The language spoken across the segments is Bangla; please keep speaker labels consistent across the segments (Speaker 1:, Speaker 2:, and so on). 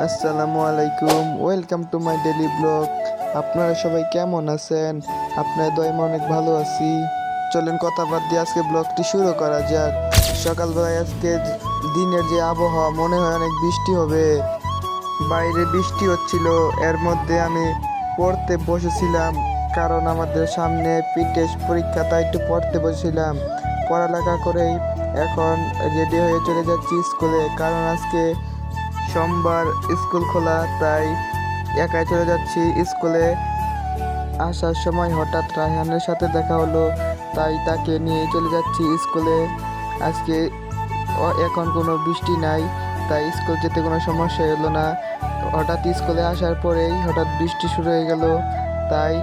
Speaker 1: আসসালামু আলাইকুম, welcome to my daily blog. আপনারা সবাই কেমন আছেন? আপনার দয়ায় অনেক ভালো আছি। চলেন কথা বাদ দিয়ে আজকে ব্লগটি শুরু করা যাক। সকালবেলায় আজকে দিনের যে আবহাওয়া, মনে হয় অনেক বৃষ্টি হবে। বাইরে বৃষ্টি হচ্ছিল, এর মধ্যে আমি পড়তে বসেছিলাম, কারণ আমাদের সামনে টেস্ট পরীক্ষা, তাই একটু পড়তে বসেছিলাম। পড়ালেখা করেই এখন রেডি হয়ে চলে যাচ্ছি স্কুলে, কারণ আজকে সোমবার স্কুল খোলা, তাই একাই চলে যাচ্ছি স্কুলে। আসার সময় হঠাৎ রায়হানের সাথে দেখা হলো, তাই তাকে নিয়ে চলে যাচ্ছি স্কুলে। আজকে এখন কোনো বৃষ্টি নাই, তাই স্কুল যেতে কোনো সমস্যা হলো না। হঠাৎ স্কুলে আসার পরেই হঠাৎ বৃষ্টি শুরু হয়ে গেল, তাই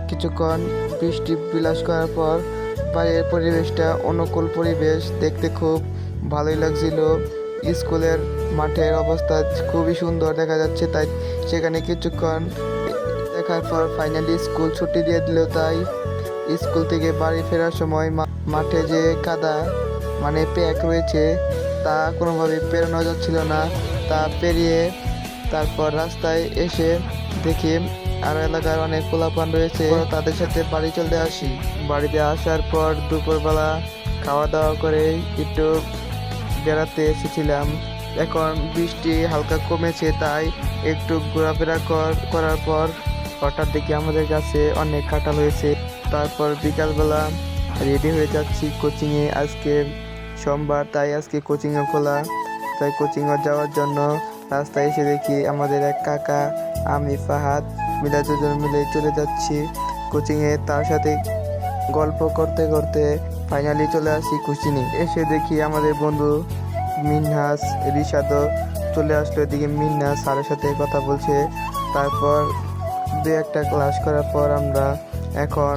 Speaker 1: কিছুক্ষণ বৃষ্টি বিলাস করার পর বাইরের পরিবেশটা অনুকূল পরিবেশ, দেখতে খুব ভালোই লাগছিল। স্কুলের মাঠের অবস্থা খুবই সুন্দর দেখা যাচ্ছে, তাই সেখানে কিছুক্ষণ দেখার পর ফাইনালি স্কুল ছুটি দিয়ে দিল। তাই স্কুল থেকে বাড়ি ফেরার সময় মাঠে যে কাদা মানে প্যাক রয়েছে, তা কোনোভাবে পেরোনো যাচ্ছিল না। তা পেরিয়ে তারপর রাস্তায় এসে দেখি আরও এলাকার অনেক পোলাপান রয়েছে, তাদের সাথে বাড়ি চলে আসি। বাড়িতে আসার পর দুপুরবেলা খাওয়া দাওয়া করে একটু বেড়াতে এসেছিলাম। এখন বৃষ্টি হালকা কমেছে, তাই একটু ঘোরাফেরা করার পর হঠাৎ দেখি আমাদের কাছে অনেক কাঁঠাল হয়েছে। তারপর বিকালবেলা রেডি হয়ে যাচ্ছি কোচিংয়ে। আজকে সোমবার, তাই আজকে কোচিংও খোলা, তাই কোচিংয়ে যাওয়ার জন্য রাস্তায় এসে দেখি আমাদের এক কাকা, আমি ফাহাদ মিলে দুজন মিলে চলে যাচ্ছি কোচিংয়ে। তার সাথে গল্প করতে করতে ফাইনালি চলে আসি কোচিংয়ে। এসে দেখি আমাদের বন্ধু মিনহাস রিশাদও চলে আসলো। এদিকে মিনহাস স্যারের সাথে কথা বলছে। তারপর দু একটা ক্লাস করার পর আমরা এখন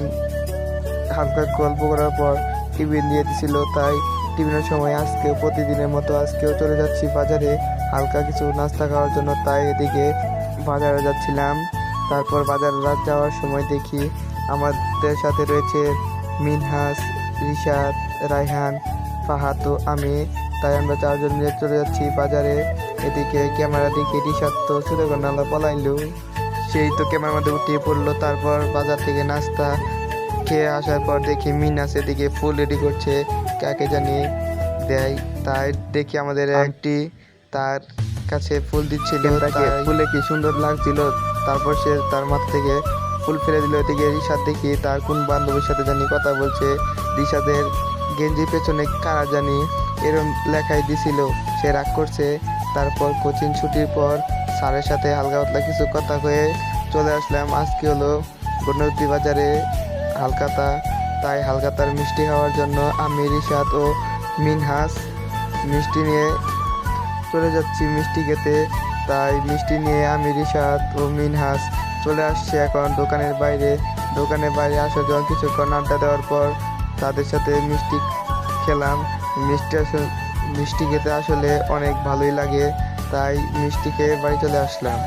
Speaker 1: হালকা গল্প করার পর টিফিন দিয়ে দিছিল, তাই টিফিনের সময় আজকেও প্রতিদিনের মতো আজকেও চলে যাচ্ছি বাজারে হালকা কিছু নাস্তা খাওয়ার জন্য। তাই এদিকে বাজারে যাচ্ছিলাম। তারপর বাজার যাওয়ার সময় দেখি আমাদের সাথে রয়েছে মিনহাস, রিশাদ, রায়হান, ফাহাদ ও আমি, তাই আমরা চারজন মিলে চলে যাচ্ছি বাজারে। এদিকে ক্যামেরা দিকে রিশাদ তো ছুটে গন্ডালা পলাইলো, সেই তো ক্যামেরার মধ্যে উঠিয়ে পড়লো। তারপর বাজার থেকে নাস্তা খেয়ে আসার পর দেখি মিনহাস এদিকে ফুল রেডি করছে, কাকে জানি দেয়। তাই দেখি আমাদের একটি তার কাছে ফুল দিচ্ছিল, তাকে ফুলে কি সুন্দর লাগছিল। তারপর সে তার মাথা থেকে ফুল ফেলে দিল। এদিকে রিশাদ দেখি তার কোন বান্ধবীর সাথে জানি কথা বলছে। রিশাদের গেঞ্জির পেছনে কারা জানি এরম লেখাই দিছিল, সে রাগ করছে। তারপর কোচিং ছুটির পর স্যারের সাথে হালকা পাতলা কিছু কথা হয়ে চলে আসলাম। আজকে হলো গণপতি বাজারে হালকাতা, তাই হালকাতার মিষ্টি খাওয়ার জন্য আমি, রিশাদ ও মিনহাস মিষ্টি নিয়ে চলে যাচ্ছি মিষ্টি খেতে। তাই মিষ্টি নিয়ে আমি, রিশাদ ও মিনহাস চলে আসছে এখন দোকানের বাইরে। দোকানের বাইরে আসার জন্য কিছুক্ষণ আড্ডা দেওয়ার পর তাদের সাথে মিষ্টি খেলাম। মিষ্টি খেতে আসলে অনেক ভালোই লাগে, তাই মিষ্টি খেয়ে বাড়ি চলে আসলাম।